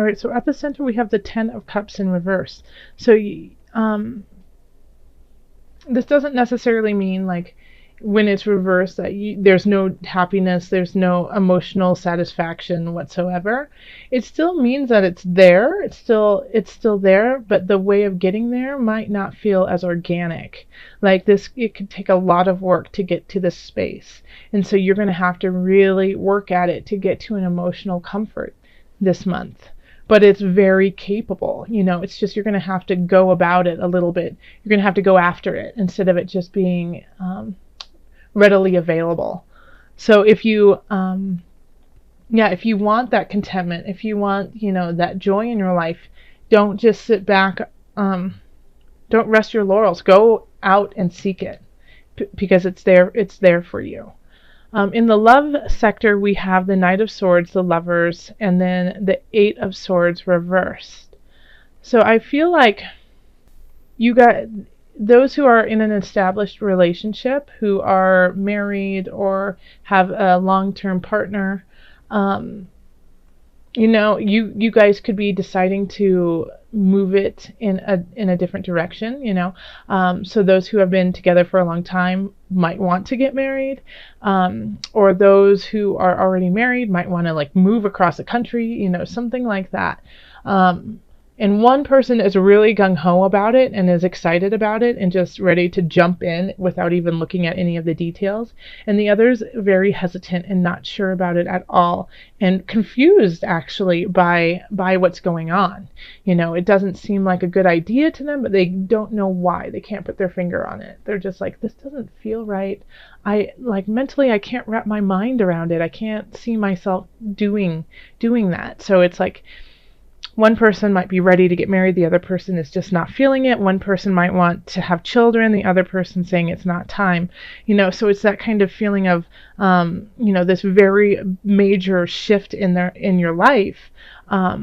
All right, so at the center we have the Ten of Cups in reverse. So this doesn't necessarily mean like when it's reversed that there's no happiness, there's no emotional satisfaction whatsoever. It still means that it's there, it's still there, but the way of getting there might not feel as organic. Like this, it could take a lot of work to get to this space. And so you're going to have to really work at it to get to an emotional comfort this month. But it's very capable. It's just you're going to have to go about it a little bit. You're going to have to go after it instead of it just being readily available. So if you if you want that contentment, if you want that joy in your life, don't just sit back, don't rest your laurels. Go out and seek it, because it's there for you. In the love sector, we have the Knight of Swords, the Lovers, and then the Eight of Swords reversed. So I feel like you got those who are in an established relationship, who are married or have a long-term partner. You guys could be deciding to move it in a different direction. So those who have been together for a long time might want to get married, or those who are already married might want to like move across the country, something like that. And one person is really gung-ho about it and is excited about it and just ready to jump in without even looking at any of the details. And the other's very hesitant and not sure about it at all, and confused actually by what's going on. It doesn't seem like a good idea to them, but they don't know why. They can't put their finger on it. They're just like, this doesn't feel right. Mentally, I can't wrap my mind around it. I can't see myself doing that. So it's like, one person might be ready to get married, the other person is just not feeling it. One person might want to have children, the other person saying it's not time. So it's that kind of feeling of, this very major shift in your life. But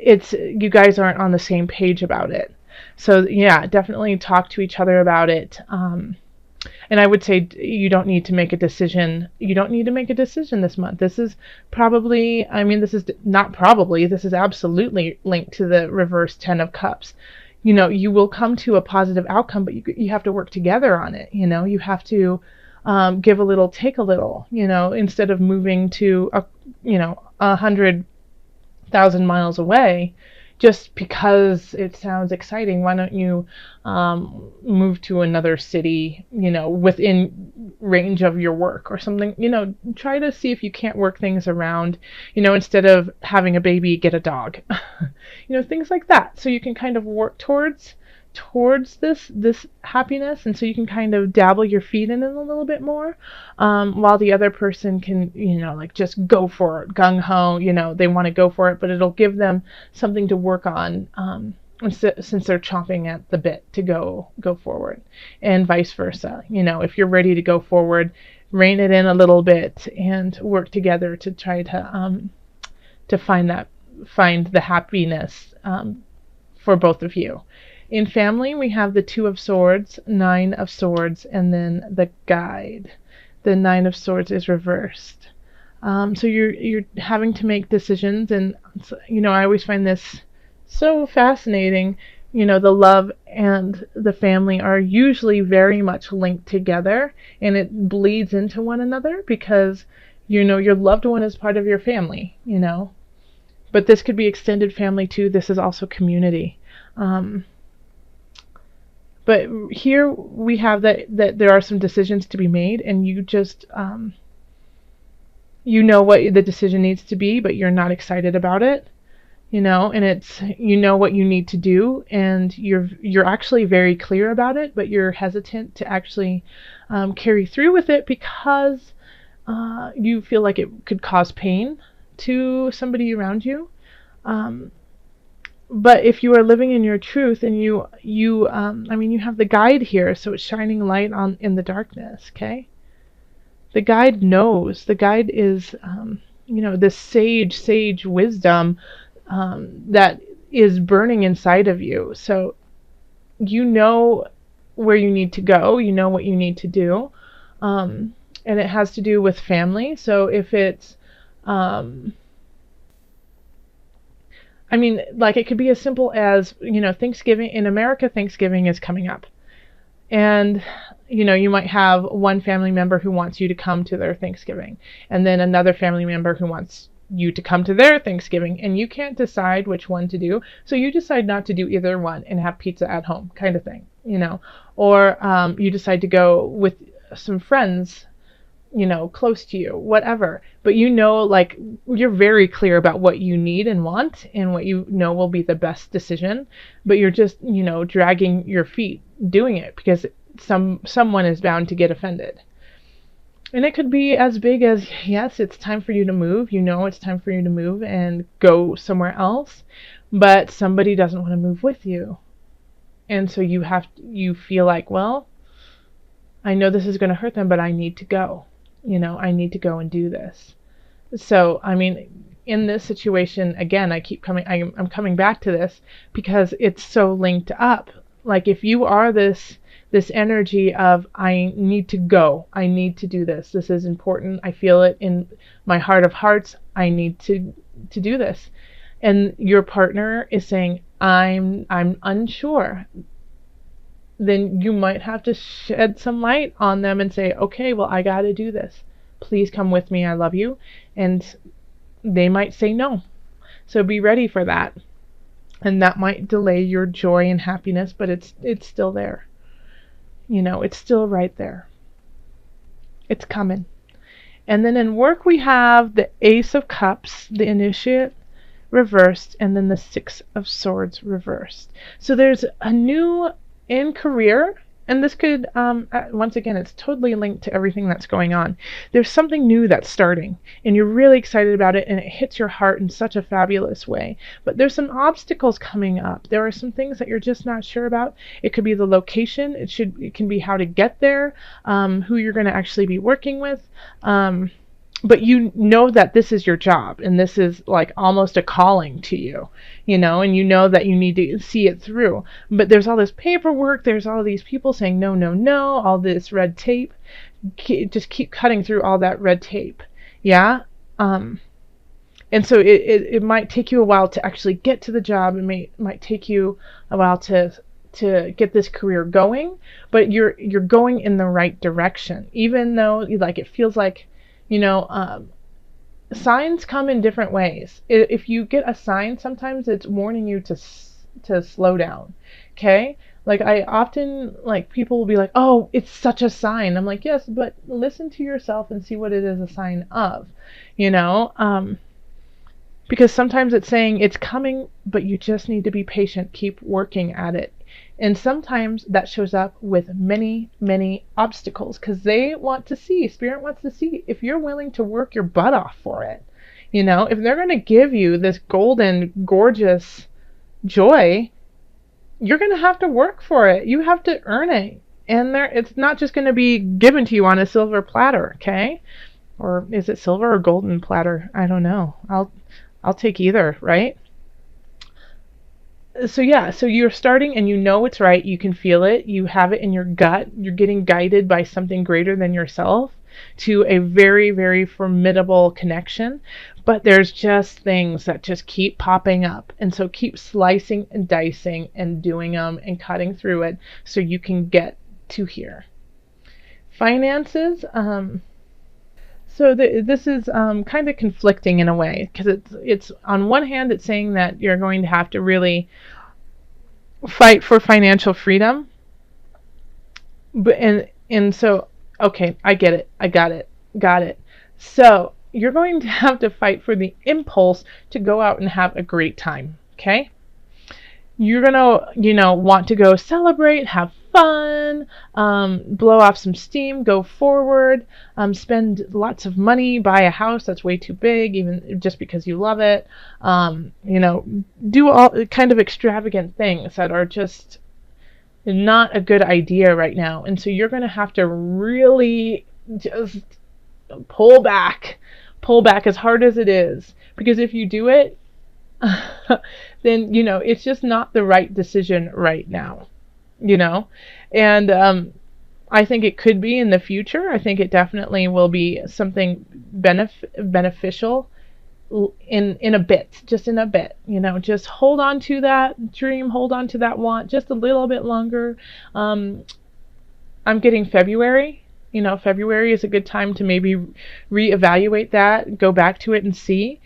you guys aren't on the same page about it. So yeah, definitely talk to each other about it. And I would say you don't need to make a decision. You don't need to make a decision this month. This is probably, this is not probably, this is absolutely linked to the reverse Ten of Cups. You will come to a positive outcome, but you have to work together on it. You have to give a little, take a little, instead of moving to 100,000 miles away. Just because it sounds exciting, why don't you move to another city, within range of your work or something? Try to see if you can't work things around, instead of having a baby, get a dog, things like that. So you can kind of work towards this happiness, and so you can kind of dabble your feet in it a little bit more, while the other person can just go for it, gung-ho, they want to go for it, but it'll give them something to work on, since they're chomping at the bit to go forward, and vice versa. If you're ready to go forward, rein it in a little bit and work together to try to find the happiness for both of you. In family, we have the Two of Swords, Nine of Swords, and then the Guide. The Nine of Swords is reversed. So you're having to make decisions, and I always find this so fascinating. The love and the family are usually very much linked together, and it bleeds into one another because your loved one is part of your family. But this could be extended family too. This is also community. But here we have that there are some decisions to be made, and you just, what the decision needs to be, but you're not excited about it, and it's, what you need to do, and you're actually very clear about it, but you're hesitant to actually carry through with it because you feel like it could cause pain to somebody around you. But if you are living in your truth, and you have the Guide here, so it's shining light in the darkness, okay? The Guide knows. The Guide is, this sage wisdom that is burning inside of you. So you know where you need to go. You know what you need to do. And it has to do with family. So if it's I mean, like it could be as simple as, Thanksgiving in America, Thanksgiving is coming up. And, you might have one family member who wants you to come to their Thanksgiving, and then another family member who wants you to come to their Thanksgiving, and you can't decide which one to do. So you decide not to do either one and have pizza at home, kind of thing, Or you decide to go with some friends, close to you, whatever. But like, you're very clear about what you need and want and what will be the best decision. But you're just, dragging your feet doing it because someone is bound to get offended. And it could be as big as, yes, it's time for you to move. It's time for you to move and go somewhere else. But somebody doesn't want to move with you. And so you feel like, well, I know this is going to hurt them, but I need to go. I need to go and do this. So, I mean, in this situation, again, I'm coming back to this because it's so linked up. Like if you are this energy of, I need to go, I need to do this, this is important, I feel it in my heart of hearts, I need to do this. And your partner is saying, I'm unsure, then you might have to shed some light on them and say, okay, well, I got to do this. Please come with me. I love you. And they might say no. So be ready for that. And that might delay your joy and happiness, but it's still there. It's still right there. It's coming. And then in work, we have the Ace of Cups, the Initiate reversed, and then the Six of Swords reversed. So there's a new in career, and this could, once again, it's totally linked to everything that's going on. There's something new that's starting, and you're really excited about it, and it hits your heart in such a fabulous way. But there's some obstacles coming up. There are some things that you're just not sure about. It could be the location. It can be how to get there, who you're going to actually be working with. But that this is your job and this is like almost a calling to you, and that you need to see it through. But there's all this paperwork, there's all these people saying no, no, no, all this red tape. Just keep cutting through all that red tape. Yeah. And so it might take you a while to actually get to the job. It might take you a while to get this career going, but you're going in the right direction, even though like it feels like, signs come in different ways. If you get a sign, sometimes it's warning you to slow down. Okay? Like I often, like people will be like, oh, it's such a sign. I'm like, yes, but listen to yourself and see what it is a sign of, because sometimes it's saying it's coming, but you just need to be patient, keep working at it. And sometimes that shows up with many, many obstacles because Spirit wants to see if you're willing to work your butt off for it. If they're going to give you this golden, gorgeous joy, you're going to have to work for it. You have to earn it. And it's not just going to be given to you on a silver platter, okay? Or is it silver or golden platter? I don't know. I'll take either, right? So you're starting and it's right. You can feel it. You have it in your gut. You're getting guided by something greater than yourself to a very, very formidable connection. But there's just things that just keep popping up. And so keep slicing and dicing and doing them and cutting through it so you can get to here. Finances, so this is kind of conflicting in a way because it's on one hand it's saying that you're going to have to really fight for financial freedom, but and so okay, I get it, I got it. So you're going to have to fight for the impulse to go out and have a great time. Okay, you're gonna want to go celebrate, have fun, blow off some steam, go forward, spend lots of money, buy a house that's way too big, even just because you love it, do all kind of extravagant things that are just not a good idea right now. And so you're going to have to really just pull back as hard as it is, because if you do it, then, it's just not the right decision right now. And I think it could be in the future. I think it definitely will be something beneficial in a bit, just in a bit, just hold on to that dream, hold on to that want just a little bit longer. I'm getting February. February is a good time to maybe reevaluate that, go back to it and see.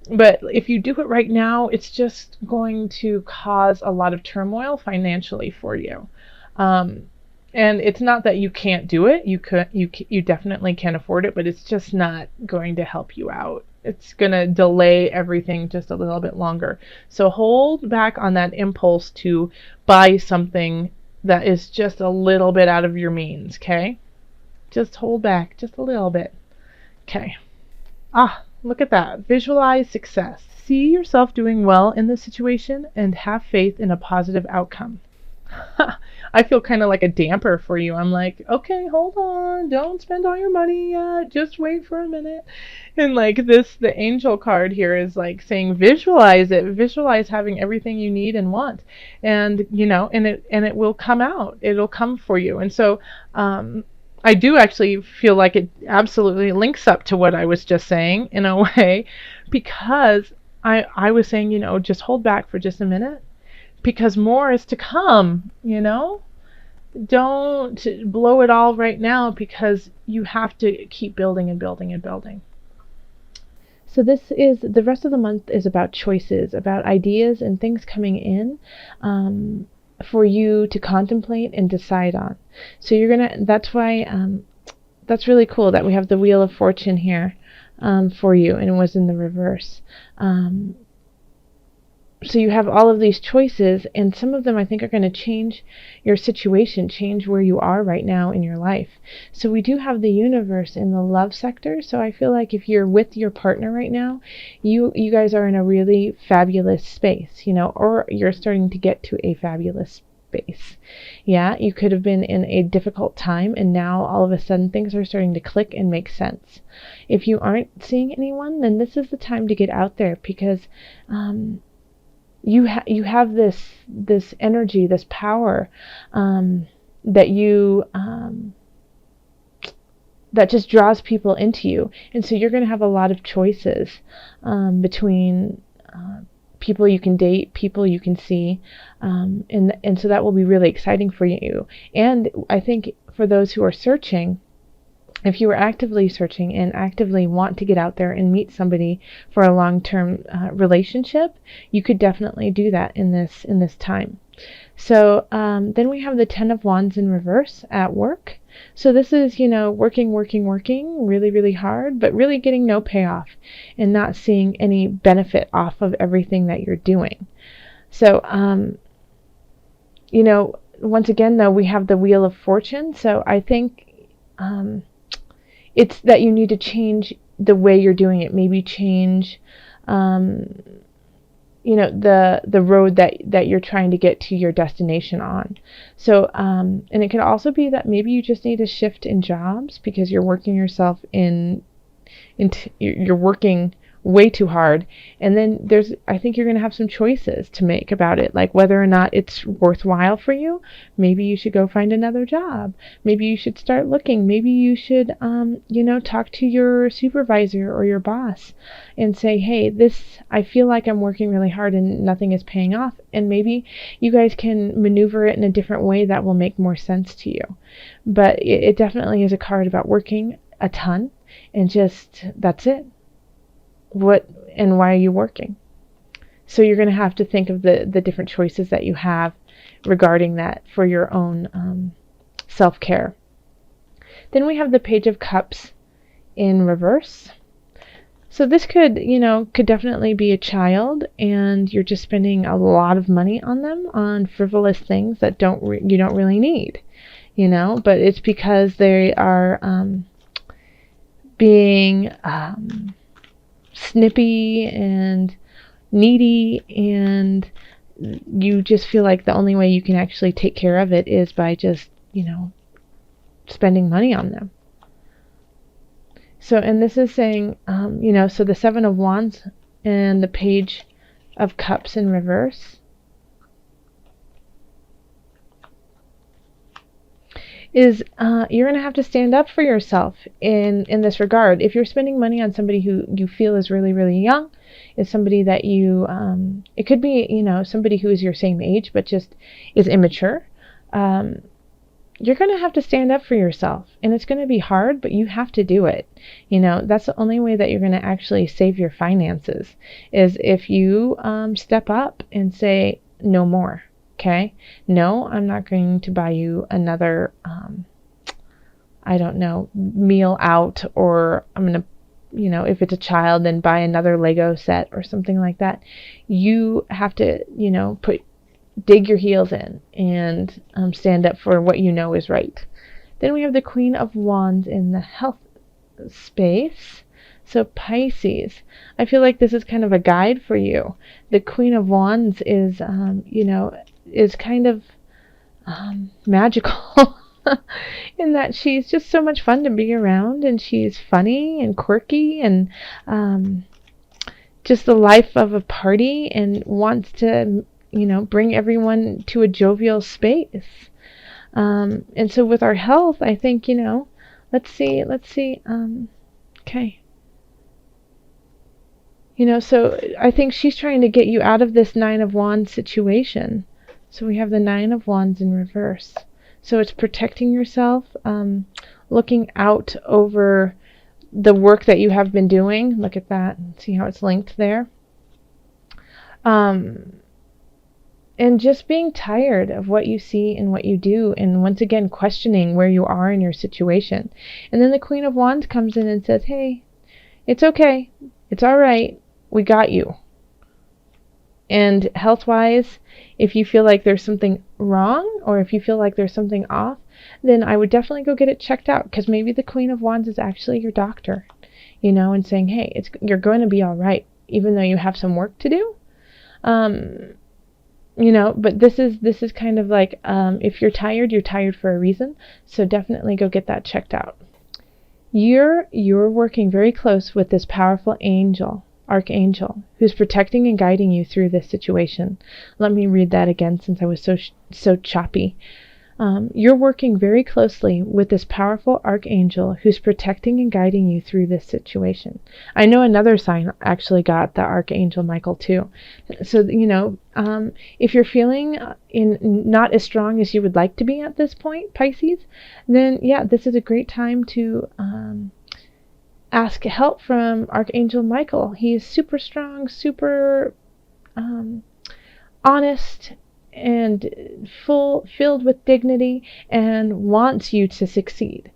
But if you do it right now, it's just going to cause a lot of turmoil financially for you. And it's not that you can't do it. You definitely can afford it, but it's just not going to help you out. It's going to delay everything just a little bit longer. So hold back on that impulse to buy something that is just a little bit out of your means, okay? Just hold back just a little bit. Okay. Look at that. Visualize success. See yourself doing well in this situation and have faith in a positive outcome. I feel kind of like a damper for you. I'm like, okay, hold on. Don't spend all your money yet. Just wait for a minute. And like the angel card here is like saying, visualize it. Visualize having everything you need and want. And, and it will come out. It'll come for you. And so, I do actually feel like it absolutely links up to what I was just saying in a way, because I was saying, just hold back for just a minute, because more is to come, Don't blow it all right now, because you have to keep building and building and building. So the rest of the month is about choices, about ideas and things coming in for you to contemplate and decide on. So that's why, that's really cool that we have the Wheel of Fortune here for you, and it was in the reverse. So you have all of these choices, and some of them I think are going to change your situation, change where you are right now in your life. So we do have the universe in the love sector. So I feel like if you're with your partner right now, you guys are in a really fabulous space, or you're starting to get to a fabulous space. Yeah, you could have been in a difficult time, and now all of a sudden things are starting to click and make sense. If you aren't seeing anyone, then this is the time to get out there, because you have this energy, this power that that just draws people into you, and so you're going to have a lot of choices between people you can date, people you can see, and so that will be really exciting for you. And I think for those who are searching, if you are actively searching and actively want to get out there and meet somebody for a long-term relationship, you could definitely do that in this time. So then we have the Ten of Wands in reverse at work. So this is, working really, really hard, but really getting no payoff and not seeing any benefit off of everything that you're doing. So, once again, though, we have the Wheel of Fortune. So I think it's that you need to change the way you're doing it. Maybe change, the road that you're trying to get to your destination on. So, and it could also be that maybe you just need a shift in jobs, because you're working yourself you're working way too hard. And then I think you're going to have some choices to make about it, like whether or not it's worthwhile for you. Maybe you should go find another job. Maybe you should start looking. Maybe you should, talk to your supervisor or your boss and say, hey, I feel like I'm working really hard and nothing is paying off. And maybe you guys can maneuver it in a different way that will make more sense to you. But it definitely is a card about working a ton, and just, that's it. What and why are you working? So you're going to have to think of the different choices that you have regarding that for your own self-care. Then we have the Page of Cups in reverse. So this could definitely be a child, and you're just spending a lot of money on them, on frivolous things that you don't really need, but it's because they are being snippy and needy, and you just feel like the only way you can actually take care of it is by just spending money on them. So, and this is saying so the Seven of Wands and the Page of Cups in reverse is you're going to have to stand up for yourself in this regard. If you're spending money on somebody who you feel is really, really young, is somebody that you, it could be, somebody who is your same age, but just is immature, you're going to have to stand up for yourself. And it's going to be hard, but you have to do it. That's the only way that you're going to actually save your finances, is if you step up and say, no more. Okay? No, I'm not going to buy you another, I don't know, meal out, or I'm going to, if it's a child, then buy another Lego set or something like that. You have to, dig your heels in and stand up for what you know is right. Then we have the Queen of Wands in the health space. So Pisces, I feel like this is kind of a guide for you. The Queen of Wands is, is kind of magical in that she's just so much fun to be around, and she's funny and quirky and just the life of a party, and wants to, bring everyone to a jovial space. And so with our health, I think, let's see, okay. So I think she's trying to get you out of this Nine of Wands situation. So we have the Nine of Wands in reverse. So it's protecting yourself, looking out over the work that you have been doing. Look at that. See how it's linked there? And just being tired of what you see and what you do, and once again questioning where you are in your situation. And then the Queen of Wands comes in and says, hey, it's okay. It's all right. We got you. And health-wise, if you feel like there's something wrong, or if you feel like there's something off, then I would definitely go get it checked out, because maybe the Queen of Wands is actually your doctor, and saying, hey, you're going to be all right, even though you have some work to do. But this is kind of like, if you're tired for a reason. So definitely go get that checked out. You're working very close with this powerful archangel, who's protecting and guiding you through this situation. Let me read that again, since I was so choppy. You're working very closely with this powerful archangel who's protecting and guiding you through this situation. I know another sign actually got the Archangel Michael too. So, if you're feeling not as strong as you would like to be at this point, Pisces, then yeah, this is a great time to ask help from Archangel Michael. He is super strong, super honest, and filled with dignity, and wants you to succeed.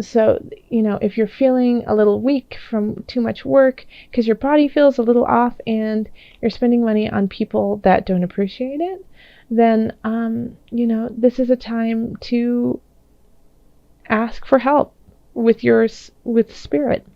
So, if you're feeling a little weak from too much work, because your body feels a little off and you're spending money on people that don't appreciate it, then, this is a time to ask for help with spirit.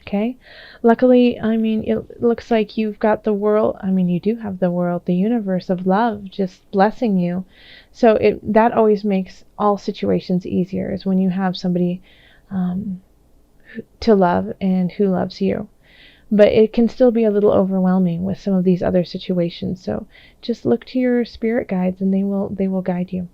Okay. Luckily, it looks like you've got the world. You do have the world, the universe of love just blessing you. So that always makes all situations easier, is when you have somebody to love and who loves you. But it can still be a little overwhelming with some of these other situations. So just look to your spirit guides, and they will guide you.